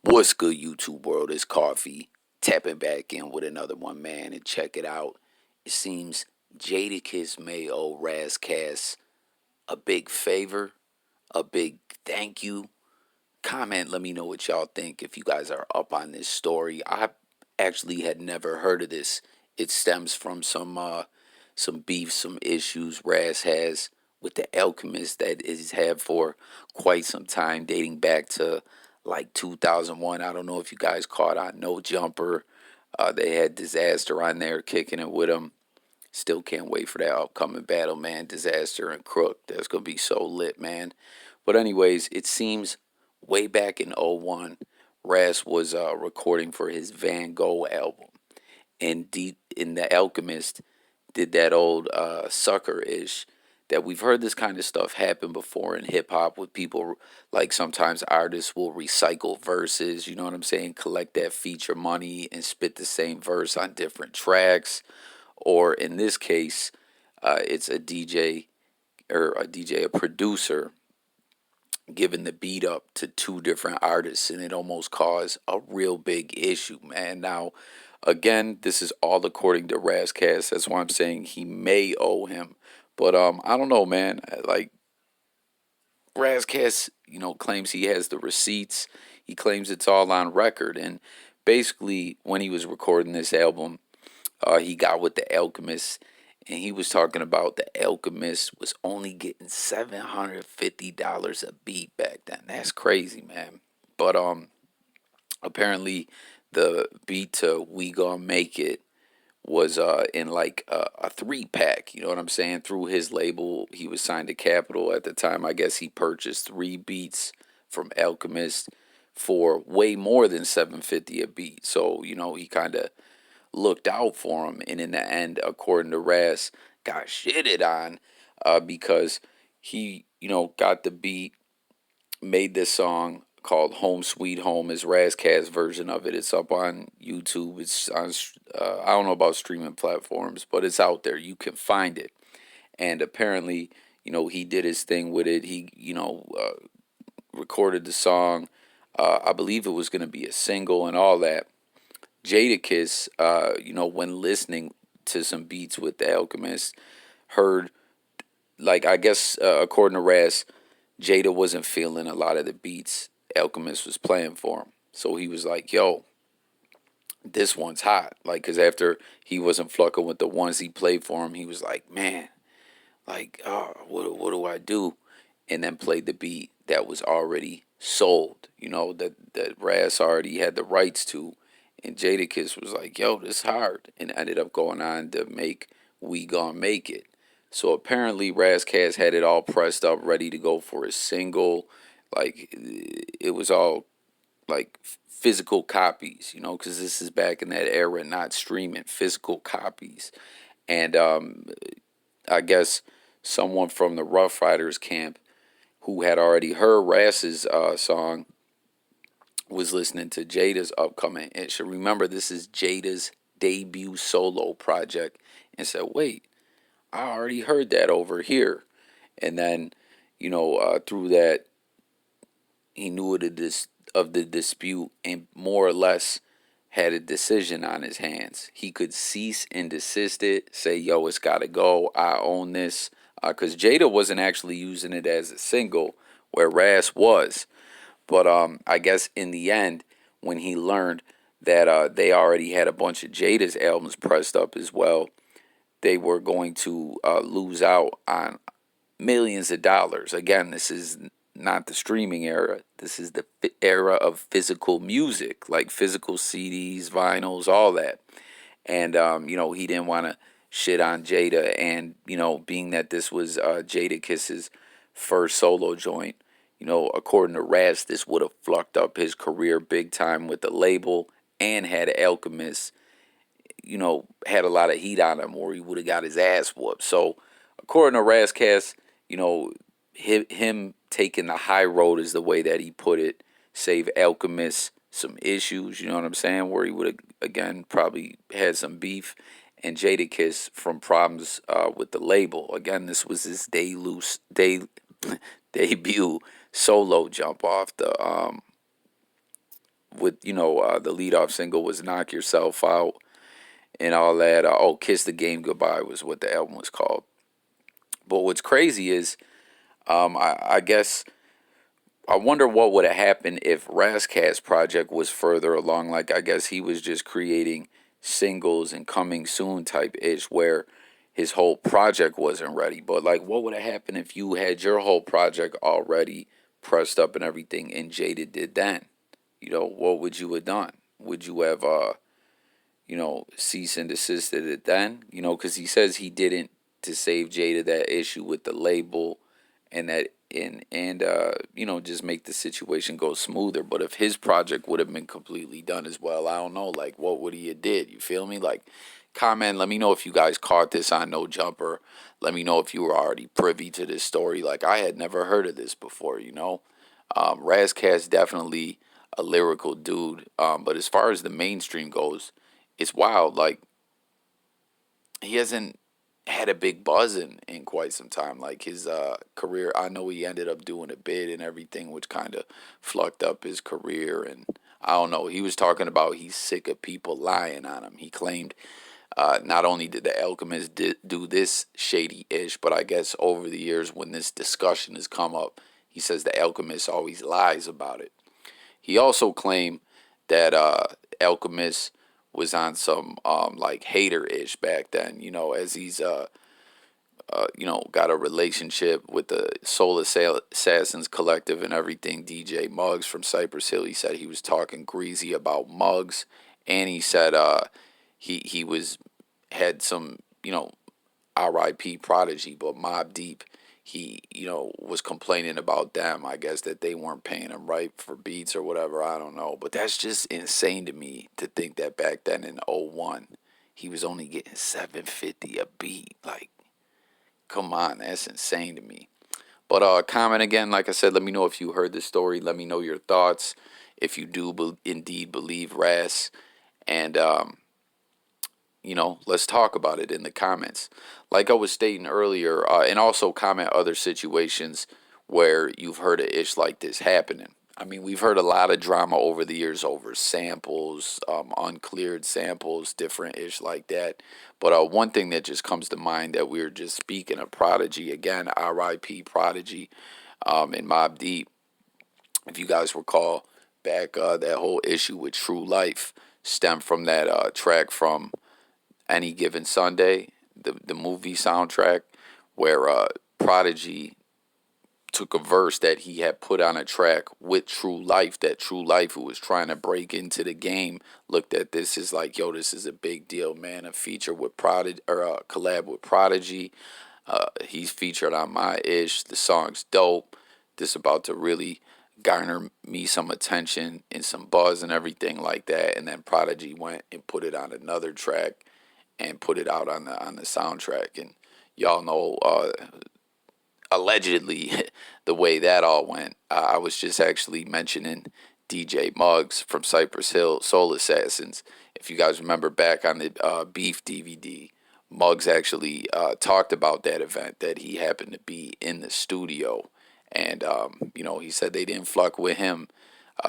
What's good, YouTube world? It's Coffee tapping back in with another one, man, and check it out. It seems Jadakiss may owe Rass Kass a big favor, a big thank you. Comment, let me know what y'all think if you guys are up on this story. I actually had never heard of this. It stems from some beef, some issues Rass has with the Alchemist that is had for quite some time, dating back to like 2001. I don't know if you guys caught on No Jumper. They had Dizaster on there kicking it with him. Still can't wait for that upcoming battle, man. Dizaster and Crook. That's going to be so lit, man. But, anyways, it seems way back in '01, Rass was recording for his Van Gogh album. And in The Alchemist did that old sucker ish that we've heard this kind of stuff happen before in hip hop with people like sometimes artists will recycle verses, you know what I'm saying? Collect that feature money and spit the same verse on different tracks. Or in this case, it's a DJ a producer, giving the beat up to two different artists, and it almost caused a real big issue, man. Now, again, this is all according to Rass Kass. That's why I'm saying he may owe him. But I don't know, man. Like Rass Kass, claims he has the receipts. He claims it's all on record. And basically, when he was recording this album, he got with the Alchemist, and he was talking about the Alchemist was only getting $750 a beat back then. That's crazy, man. But apparently the beat to "We Gonna Make It" was in like a 3-pack. You know what I'm saying? Through his label, he was signed to Capitol at the time. I guess he purchased 3 beats from Alchemist for way more than 750 a beat. So he kind of looked out for him, and in the end, according to Rass, got shitted on because he, got the beat, made this song called "Home Sweet Home" is Rass Kass version of it. It's up on YouTube. It's on I don't know about streaming platforms, but it's out there. You can find it. And apparently, he did his thing with it. He, recorded the song. I believe it was going to be a single and all that. Jadakiss, when listening to some beats with the Alchemist, heard, like, I guess, according to Rass, Jada wasn't feeling a lot of the beats Alchemist was playing for him. So he was like, yo, this one's hot. Like, because after he wasn't fucking with the ones he played for him, he was like, man, like, what do I do? And then played the beat that was already sold, that Rass already had the rights to. And Jadakiss was like, yo, this hard. And ended up going on to make "We Gonna Make It." So apparently Rass Kass had it all pressed up, ready to go for his single. Like, it was all like physical copies, because this is back in that era, not streaming, physical copies. And I guess someone from the Rough Riders camp who had already heard Rass's song was listening to Jada's upcoming. And should remember, this is Jada's debut solo project, and said, wait, I already heard that over here. And then, through that, he knew of the dispute and more or less had a decision on his hands. He could cease and desist it, say, yo, it's got to go. I own this. Because Jada wasn't actually using it as a single, where Rass was. But I guess in the end, when he learned that they already had a bunch of Jada's albums pressed up as well, they were going to lose out on millions of dollars. Again, this is not the streaming era. This is the era of physical music, like physical CDs, vinyls, all that. And, he didn't want to shit on Jada. And, being that this was Jadakiss's first solo joint, according to Rass, this would have fucked up his career big time with the label, and had Alchemist, had a lot of heat on him, or he would have got his ass whooped. So, according to Rass Kass, him taking the high road is the way that he put it, save Alchemist some issues, you know what I'm saying, where he would have, again, probably had some beef, and Jadakiss from problems with the label. Again, this was his debut solo jump off the with the lead off single was "Knock Yourself Out" and all that. "Kiss the Game Goodbye" was what the album was called. But what's crazy is, I guess I wonder what would have happened if Rass Kass project was further along. Like, I guess he was just creating singles and coming soon type ish, where his whole project wasn't ready. But like, what would have happened if you had your whole project already pressed up and everything, and Jada did then? What would you have done? Would you have cease and desisted it then? Because he says he didn't to save Jada that issue with the label and that and just make the situation go smoother. But if his project would have been completely done as well, I don't know, like, what would he have did? You feel me? Like, comment, let me know if you guys caught this on No Jumper. Let me know if you were already privy to this story. Like, I had never heard of this before. Rass Kass definitely a lyrical dude. But as far as the mainstream goes, it's wild. Like, he hasn't had a big buzz in quite some time. Like, his career, I know he ended up doing a bid and everything, which kind of flucked up his career. And I don't know. He was talking about he's sick of people lying on him. He claimed not only did the Alchemist do this shady ish, but I guess over the years when this discussion has come up, he says the Alchemist always lies about it. He also claimed that Alchemist was on some like hater ish back then, as he's got a relationship with the Soul Assassins Collective and everything. DJ Muggs from Cypress Hill, he said he was talking greasy about Muggs, and he said he was had some R.I.P. Prodigy, but Mobb Deep, he was complaining about them. I guess that they weren't paying him right for beats or whatever. I don't know, but that's just insane to me to think that back then in '01 he was only getting 750 a beat. Like, come on, that's insane to me. But comment again, like I said, let me know if you heard this story. Let me know your thoughts. If you do indeed believe Rass, and let's talk about it in the comments. Like I was stating earlier, and also comment other situations where you've heard a ish like this happening. I mean, we've heard a lot of drama over the years over samples, uncleared samples, different ish like that. But one thing that just comes to mind that we were just speaking of Prodigy, again, R.I.P. Prodigy, and Mobb Deep. If you guys recall back, that whole issue with True Life stemmed from that track from Any Given Sunday, the movie soundtrack, where Prodigy took a verse that he had put on a track with True Life, that True Life, who was trying to break into the game, looked at this as like, yo, this is a big deal, man. A feature with Prodigy, or a collab with Prodigy. He's featured on my ish. The song's dope. This about to really garner me some attention and some buzz and everything like that. And then Prodigy went and put it on another track and put it out on the soundtrack. And y'all know, allegedly, the way that all went. I was just actually mentioning DJ Muggs from Cypress Hill, Soul Assassins. If you guys remember back on the Beef DVD, Muggs actually talked about that event, that he happened to be in the studio. And, he said they didn't fuck with him.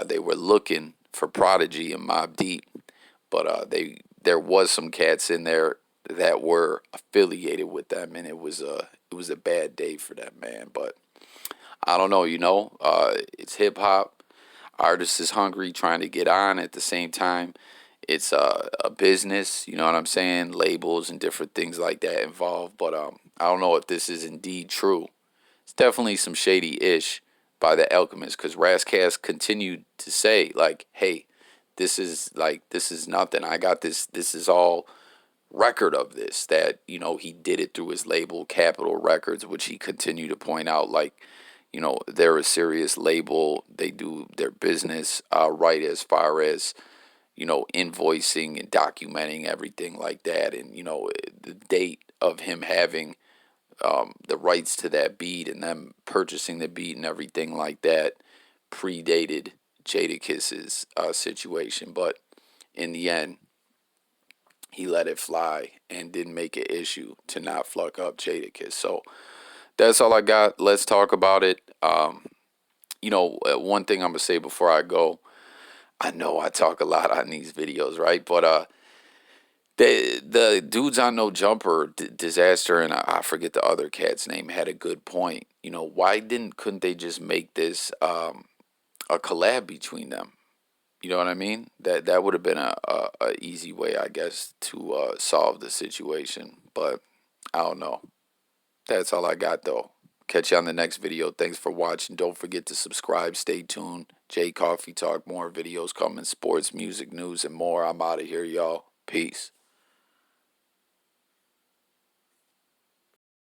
They were looking for Prodigy and Mobb Deep, but there was some cats in there that were affiliated with them, and it was a bad day for that, man. But I don't know, it's hip hop. Artist is hungry, trying to get on at the same time. It's a business, you know what I'm saying? Labels and different things like that involved. But I don't know if this is indeed true. It's definitely some shady ish by the Alchemist, because Rass Kass continued to say, like, hey, this is nothing. I got this. This is all record of this, that he did it through his label Capitol Records, which he continued to point out, like, they're a serious label. They do their business right, as far as invoicing and documenting everything like that. And the date of him having the rights to that beat and them purchasing the beat and everything like that predated Jadakiss's situation. But in the end, he let it fly and didn't make an issue to not fuck up Jadakiss. So that's all I got. Let's talk about it. One thing I'm going to say before I go, I know I talk a lot on these videos, right? But the dudes on No Jumper, Disaster, and I forget the other cat's name, had a good point. You know, why didn't couldn't they just make this a collab between them? You know what I mean? That would have been a easy way, I guess, to solve the situation. But I don't know. That's all I got though. Catch you on the next video. Thanks for watching. Don't forget to subscribe. Stay tuned. J Coffee Talk. More videos coming. Sports, music, news, and more. I'm out of here, y'all. Peace.